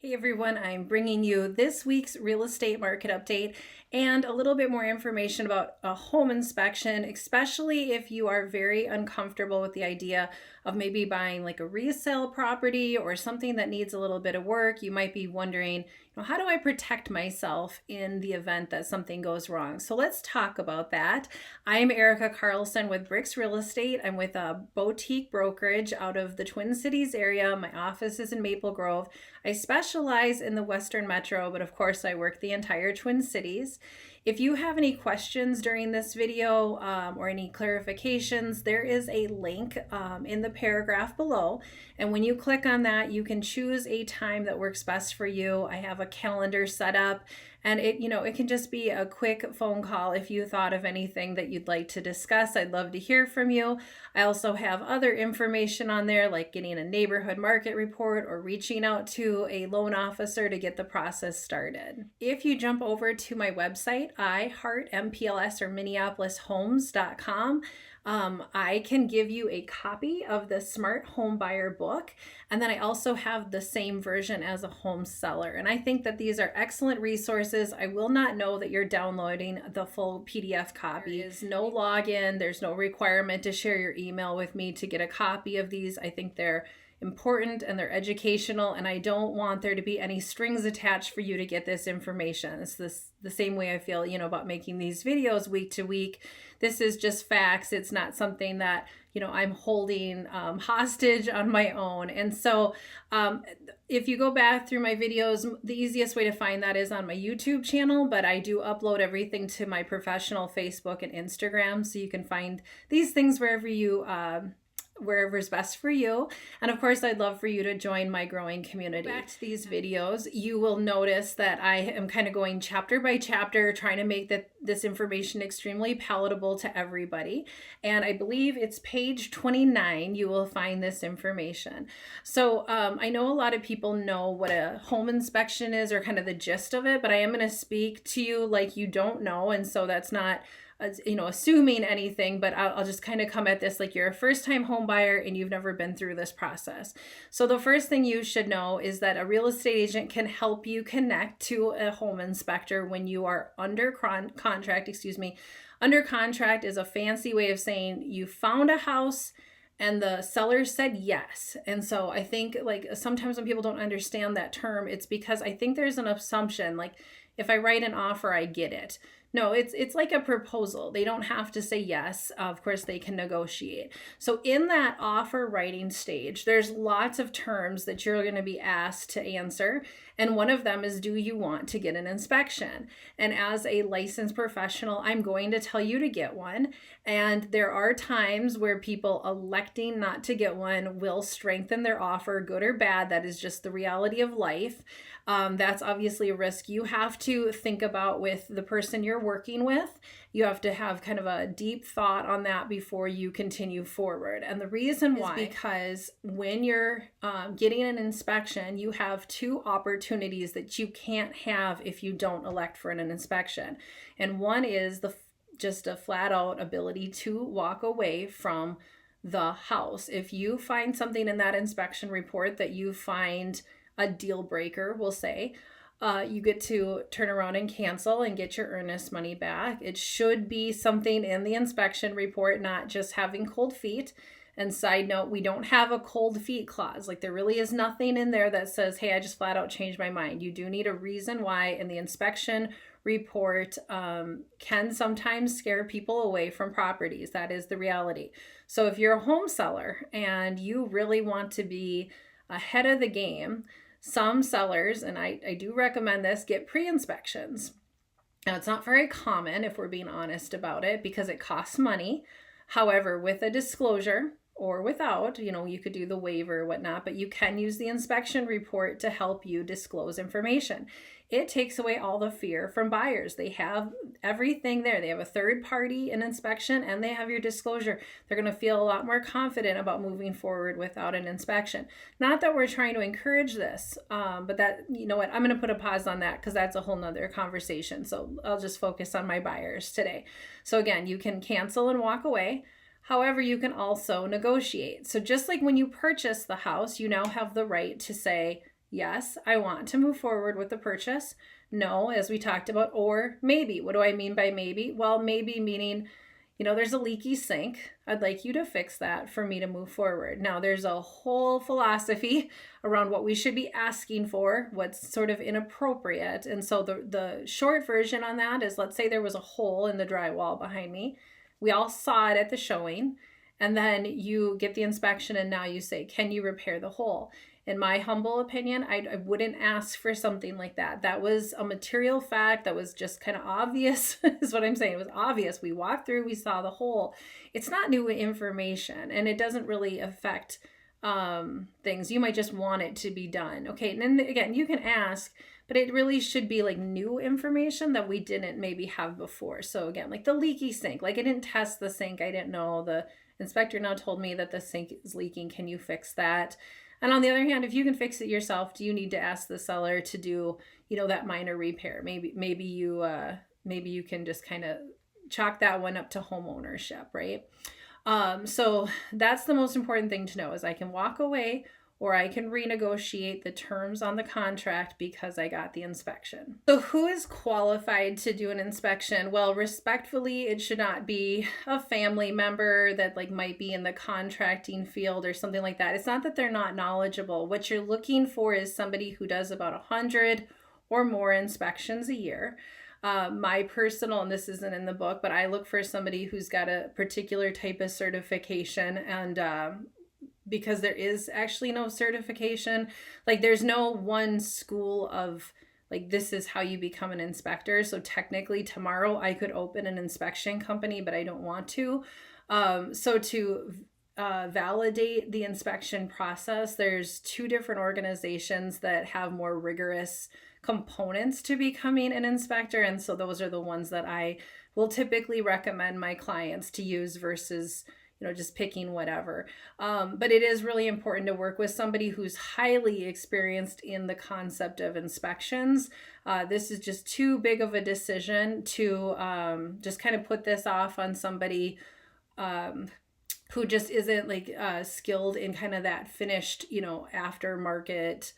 Hey everyone, I'm bringing you this week's real estate market update and a little bit more information about a home inspection, especially if you are very uncomfortable with the idea of maybe buying like a resale property or something that needs a little bit of work. You might be wondering, how do I protect myself in the event that something goes wrong? So let's talk about that. I'm Erica Carlson with Bricks Real Estate. I'm with a boutique brokerage out of the Twin Cities area. My office is in Maple Grove. I specialize in the Western Metro, but of course I work the entire Twin Cities. If you have any questions during this video or any clarifications, there is a link in the paragraph below. And when you click on that, you can choose a time that works best for you. I have a calendar set up, and it can just be a quick phone call if you thought of anything that you'd like to discuss. I'd love to hear from you. I also have other information on there, like getting a neighborhood market report or reaching out to a loan officer to get the process started. If you jump over to my website, iHeartMPLS or MinneapolisHomes.com, I can give you a copy of the Smart Home Buyer book, and then I also have the same version as a home seller. And I think that these are excellent resources. I will not know that you're downloading the full PDF copy. There is no login. There's no requirement to share your email with me to get a copy of these. I think they're important and they're educational, and I don't want there to be any strings attached for you to get this information. It's the same way I feel, about making these videos week to week. This is just facts. It's not something that, I'm holding hostage on my own. And so if you go back through my videos, the easiest way to find that is on my YouTube channel, but I do upload everything to my professional Facebook and Instagram. So you can find these things wherever's best for you. And of course, I'd love for you to join my growing community. Back to these videos, you will notice that I am kind of going chapter by chapter, trying to make this information extremely palatable to everybody. And I believe it's page 29, you will find this information. So I know a lot of people know what a home inspection is or kind of the gist of it, but I am going to speak to you like you don't know. And so that's not assuming anything, but I'll just kind of come at this like you're a first-time home buyer and you've never been through this process. So the first thing you should know is that a real estate agent can help you connect to a home inspector when you are under contract. Under contract is a fancy way of saying you found a house and the seller said yes. And so I think like sometimes when people don't understand that term, it's because I think there's an assumption like if I write an offer, I get it. No, it's like a proposal. They don't have to say yes. Of course, they can negotiate. So in that offer writing stage, there's lots of terms that you're going to be asked to answer. And one of them is, do you want to get an inspection? And as a licensed professional, I'm going to tell you to get one. And there are times where people electing not to get one will strengthen their offer, good or bad. That is just the reality of life. That's obviously a risk you have to think about with the person you're working with. You have to have kind of a deep thought on that before you continue forward. And the reason why is because when you're getting an inspection, you have two opportunities that you can't have if you don't elect for an inspection. And one is just a flat out ability to walk away from the house. If you find something in that inspection report that you find a deal breaker, we'll say, you get to turn around and cancel and get your earnest money back. It should be something in the inspection report, not just having cold feet. And side note, we don't have a cold feet clause. Like there really is nothing in there that says, hey, I just flat out changed my mind. You do need a reason why, and the inspection report can sometimes scare people away from properties. That is the reality. So if you're a home seller and you really want to be ahead of the game, some sellers, and I do recommend this, get pre-inspections. Now, it's not very common if we're being honest about it because it costs money. However, with a disclosure or without, you could do the waiver or whatnot, but you can use the inspection report to help you disclose information. It takes away all the fear from buyers. They have everything there. They have a third party in inspection and they have your disclosure. They're going to feel a lot more confident about moving forward without an inspection. Not that we're trying to encourage this, but that, I'm going to put a pause on that because that's a whole nother conversation. So I'll just focus on my buyers today. So again, you can cancel and walk away. However, you can also negotiate. So just like when you purchase the house, you now have the right to say, Yes, I want to move forward with the purchase. No, as we talked about, or maybe. What do I mean by maybe? Well, maybe meaning, there's a leaky sink. I'd like you to fix that for me to move forward. Now, there's a whole philosophy around what we should be asking for, what's sort of inappropriate. And so the short version on that is, let's say there was a hole in the drywall behind me. We all saw it at the showing. And then you get the inspection and now you say, can you repair the hole? In my humble opinion, I wouldn't ask for something like that. That was a material fact that was just kind of obvious, is what I'm saying. It was obvious. We walked through, we saw the hole. It's not new information, and it doesn't really affect things. You might just want it to be done. Okay, and then again, you can ask, but it really should be like new information that we didn't maybe have before. So again, like the leaky sink, like I didn't test the sink. I didn't know. The inspector now told me that the sink is leaking. Can you fix that? And on the other hand, if you can fix it yourself, do you need to ask the seller to do, that minor repair? Maybe you can just kind of chalk that one up to home ownership, right? So that's the most important thing to know, is I can walk away or I can renegotiate the terms on the contract because I got the inspection. So who is qualified to do an inspection? Well, respectfully, it should not be a family member that might be in the contracting field or something like that. It's not that they're not knowledgeable. What you're looking for is somebody who does about 100 or more inspections a year. My personal, and this isn't in the book, but I look for somebody who's got a particular type of certification, and because there is actually no certification. There's no one school of this is how you become an inspector. So technically tomorrow I could open an inspection company, but I don't want to. So to validate the inspection process, there's 2 different organizations that have more rigorous components to becoming an inspector. And so those are the ones that I will typically recommend my clients to use versus just picking whatever. But it is really important to work with somebody who's highly experienced in the concept of inspections. This is just too big of a decision to just kind of put this off on somebody who just isn't skilled in kind of that finished, aftermarket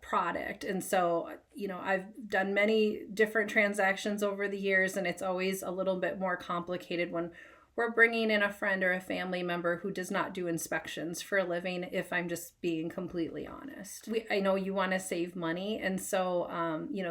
product. And so, I've done many different transactions over the years, and it's always a little bit more complicated when we're bringing in a friend or a family member who does not do inspections for a living, if I'm just being completely honest. I know you want to save money, and so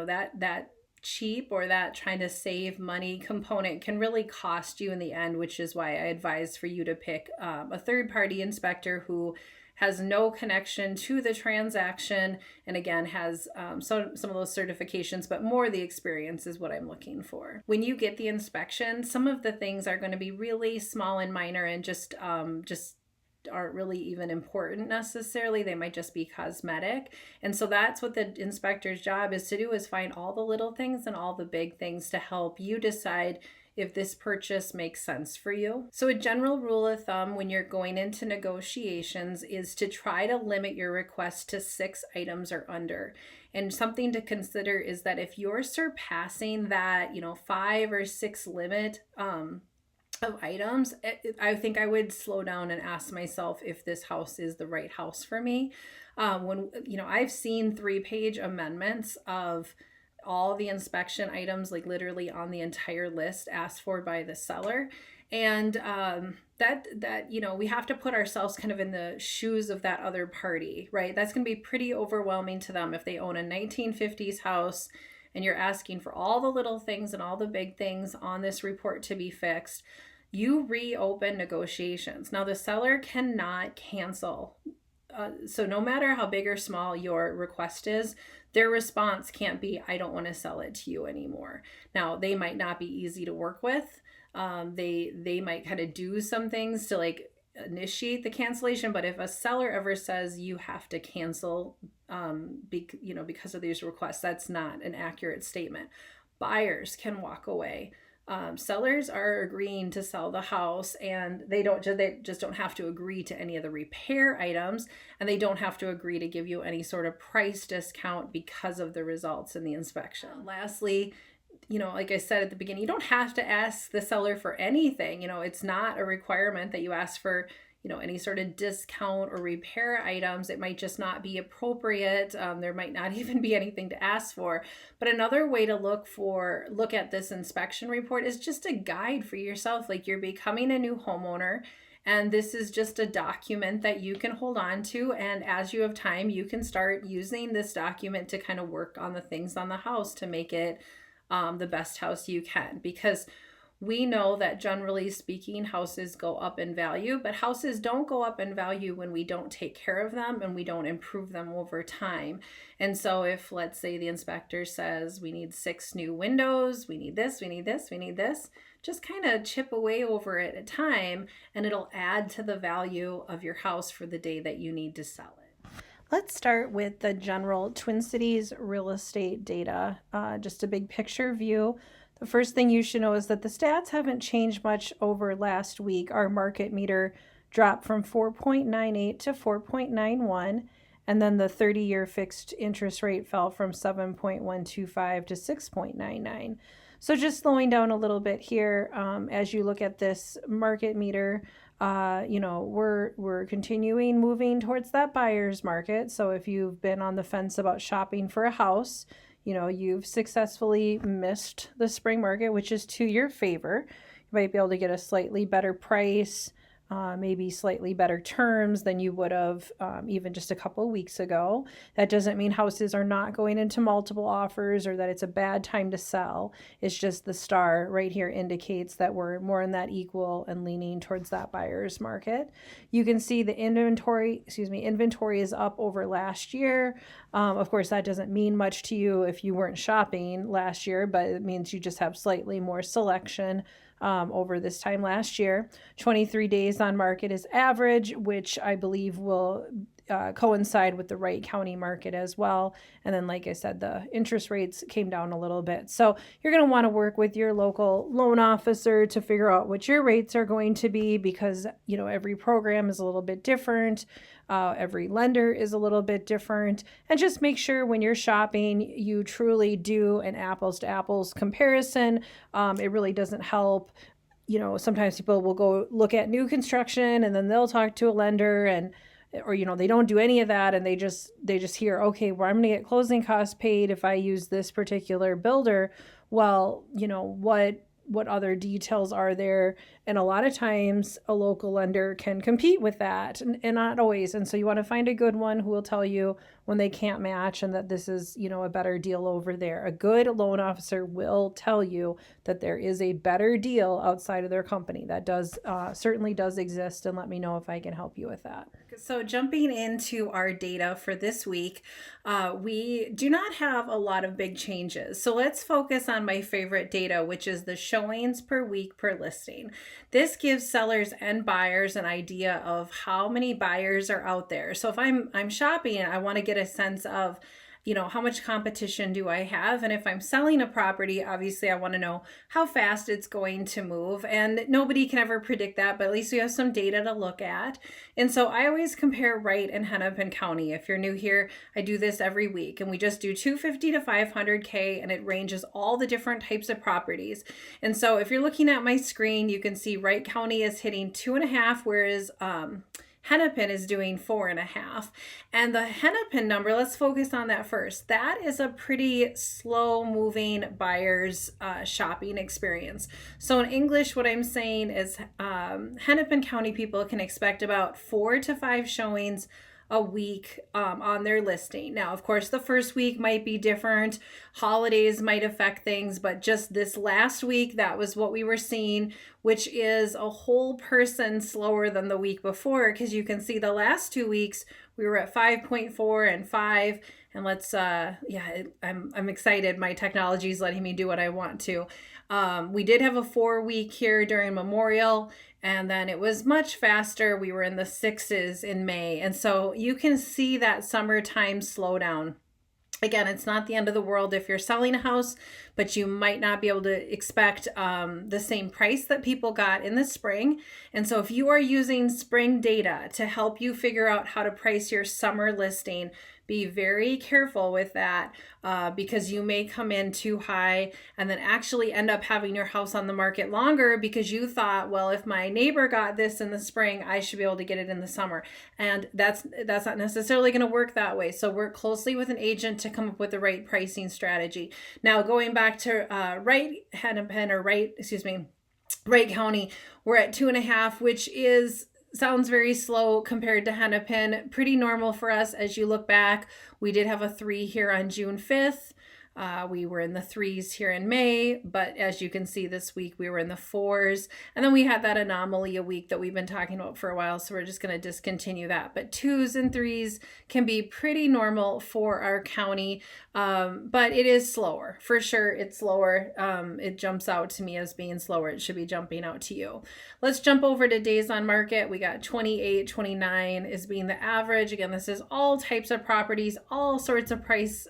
that cheap or that trying to save money component can really cost you in the end, which is why I advise for you to pick a third-party inspector who has no connection to the transaction, and again has some of those certifications, but more the experience is what I'm looking for. When you get the inspection, some of the things are going to be really small and minor and just aren't really even important necessarily. They might just be cosmetic. And so that's what the inspector's job is to do, is find all the little things and all the big things to help you decide if this purchase makes sense for you. So a general rule of thumb when you're going into negotiations is to try to limit your request to 6 items or under. And something to consider is that if you're surpassing that, 5 or 6 limit of items, I think I would slow down and ask myself if this house is the right house for me. When I've seen 3-page amendments of all the inspection items, literally on the entire list asked for by the seller. And that we have to put ourselves kind of in the shoes of that other party, right? That's going to be pretty overwhelming to them if they own a 1950s house and you're asking for all the little things and all the big things on this report to be fixed. You reopen negotiations. Now the seller cannot cancel. So no matter how big or small your request is, their response can't be, I don't want to sell it to you anymore. Now, they might not be easy to work with. They might kind of do some things to initiate the cancellation. But if a seller ever says you have to cancel, because of these requests, that's not an accurate statement. Buyers can walk away. Sellers are agreeing to sell the house, and they just don't have to agree to any of the repair items, and they don't have to agree to give you any sort of price discount because of the results in the inspection. Lastly, like I said at the beginning, you don't have to ask the seller for anything. It's not a requirement that you ask for any sort of discount or repair items. It might just not be appropriate. There might not even be anything to ask for. But another way to look at this inspection report is just a guide for yourself. Like, you're becoming a new homeowner, and this is just a document that you can hold on to. And as you have time, you can start using this document to kind of work on the things on the house to make it the best house you can. Because we know that generally speaking, houses go up in value, but houses don't go up in value when we don't take care of them and we don't improve them over time. And so if, let's say, the inspector says we need 6 new windows, we need this, we need this, we need this, just kind of chip away over it at a time, and it'll add to the value of your house for the day that you need to sell it. Let's start with the general Twin Cities real estate data, just a big picture view. The first thing you should know is that the stats haven't changed much over last week. Our market meter dropped from 4.98 to 4.91, and then the 30-year fixed interest rate fell from 7.125 to 6.99. So just slowing down a little bit here as you look at this market meter. We're continuing moving towards that buyer's market. So if you've been on the fence about shopping for a house, you've successfully missed the spring market, which is to your favor. You might be able to get a slightly better price, maybe slightly better terms than you would have even just a couple of weeks ago. That doesn't mean houses are not going into multiple offers or that it's a bad time to sell. It's just the star right here indicates that we're more in that equal and leaning towards that buyer's market. You can see the inventory is up over last year. Of course, that doesn't mean much to you if you weren't shopping last year, but it means you just have slightly more selection over this time last year. 23 days on market is average, which I believe will coincide with the Wright County market as well. And then, like I said, the interest rates came down a little bit. So you're going to want to work with your local loan officer to figure out what your rates are going to be, because, every program is a little bit different. Every lender is a little bit different. And just make sure when you're shopping, you truly do an apples to apples comparison. It really doesn't help. Sometimes people will go look at new construction and then they'll talk to a lender or they don't do any of that, and they just hear, okay, well, I'm going to get closing costs paid if I use this particular builder. Well, what other details are there? And a lot of times a local lender can compete with that, and not always. And so you want to find a good one who will tell you when they can't match and that this is, a better deal over there. A good loan officer will tell you that there is a better deal outside of their company. That certainly does exist, and let me know if I can help you with that. So jumping into our data for this week, we do not have a lot of big changes. So let's focus on my favorite data, which is the showings per week per listing. This gives sellers and buyers an idea of how many buyers are out there. So if I'm shopping, I want to get a sense of, how much competition do I have? And if I'm selling a property, obviously I want to know how fast it's going to move. And nobody can ever predict that, but at least we have some data to look at. And so I always compare Wright and Hennepin County. If you're new here, I do this every week, and we just do 250 to 500K, and it ranges all the different types of properties. And so if you're looking at my screen, you can see Wright County is hitting 2.5, whereas Hennepin is doing 4.5. And the Hennepin number, let's focus on that first. That is a pretty slow moving buyer's shopping experience. So in English, what I'm saying is Hennepin County people can expect about 4 to 5 showings a week on their listing. Now, of course, the first week might be different. Holidays might affect things, but just this last week, that was what we were seeing, which is a whole person slower than the week before, because you can see the last 2 weeks, we were at 5.4 and 5. And I'm excited. My technology is letting me do what I want to. We did have a 4-week here during Memorial, and then it was much faster. We were in the 6s in May. And so you can see that summertime slowdown. Again, it's not the end of the world if you're selling a house, but you might not be able to expect the same price that people got in the spring. And so if you are using spring data to help you figure out how to price your summer listing, Be very careful with that because you may come in too high and then actually end up having your house on the market longer because you thought, well, if my neighbor got this in the spring, I should be able to get it in the summer. And that's not necessarily going to work that way. So work closely with an agent to come up with the right pricing strategy. Now, going back to Wright County, we're at 2.5, which sounds very slow compared to Hennepin. Pretty normal for us as you look back. We did have a 3 here on June 5th. We were in the 3s here in May, but as you can see this week, we were in the 4s. And then we had that anomaly a week that we've been talking about for a while, so we're just going to discontinue that. But 2s and 3s can be pretty normal for our county, but it is slower. For sure, it's slower. It jumps out to me as being slower. It should be jumping out to you. Let's jump over to days on market. We got 28, 29 is being the average. Again, this is all types of properties, all sorts of price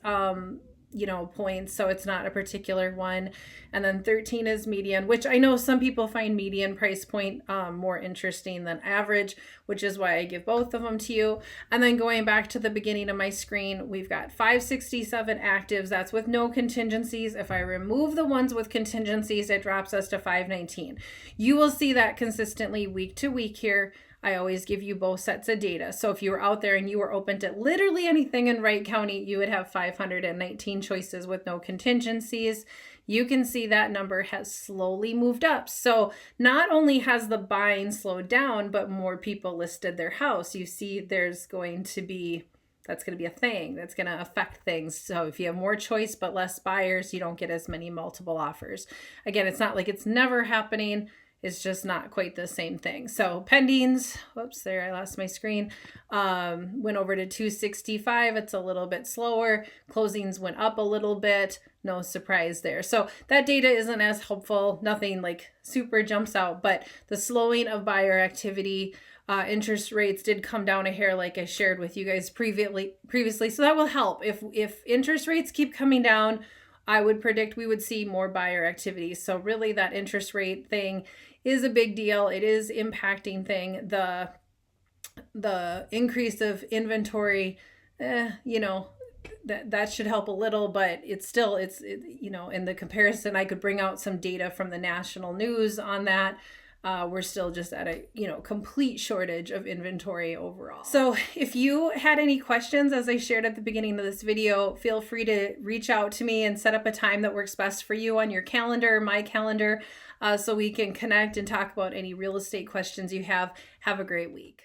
points, so it's not a particular one. And then 13 is median, which I know some people find median price point more interesting than average, which is why I give both of them to you. And then going back to the beginning of my screen, we've got 567 actives. That's with no contingencies. If I remove the ones with contingencies, it drops us to 519. You will see that consistently week to week here. I always give you both sets of data. So if you were out there and you were open to literally anything in Wright County, you would have 519 choices with no contingencies. You can see that number has slowly moved up. So not only has the buying slowed down, but more people listed their house. You see that's going to be a thing that's going to affect things. So if you have more choice but less buyers, you don't get as many multiple offers. Again, it's not like it's never happening. It's just not quite the same thing. So pendings, whoops, there, I lost my screen, went over to 265. It's a little bit slower. Closings went up a little bit. No surprise there. So that data isn't as helpful. Nothing like super jumps out, but the slowing of buyer activity, interest rates did come down a hair like I shared with you guys previously. So that will help. If interest rates keep coming down, I would predict we would see more buyer activity. So really that interest rate thing is a big deal. It is impacting thing. The increase of inventory, that should help a little, but it's in the comparison, I could bring out some data from the national news on that. We're still just at a complete shortage of inventory overall. So if you had any questions, as I shared at the beginning of this video, feel free to reach out to me and set up a time that works best for you on your calendar, my calendar, so we can connect and talk about any real estate questions you have. Have a great week.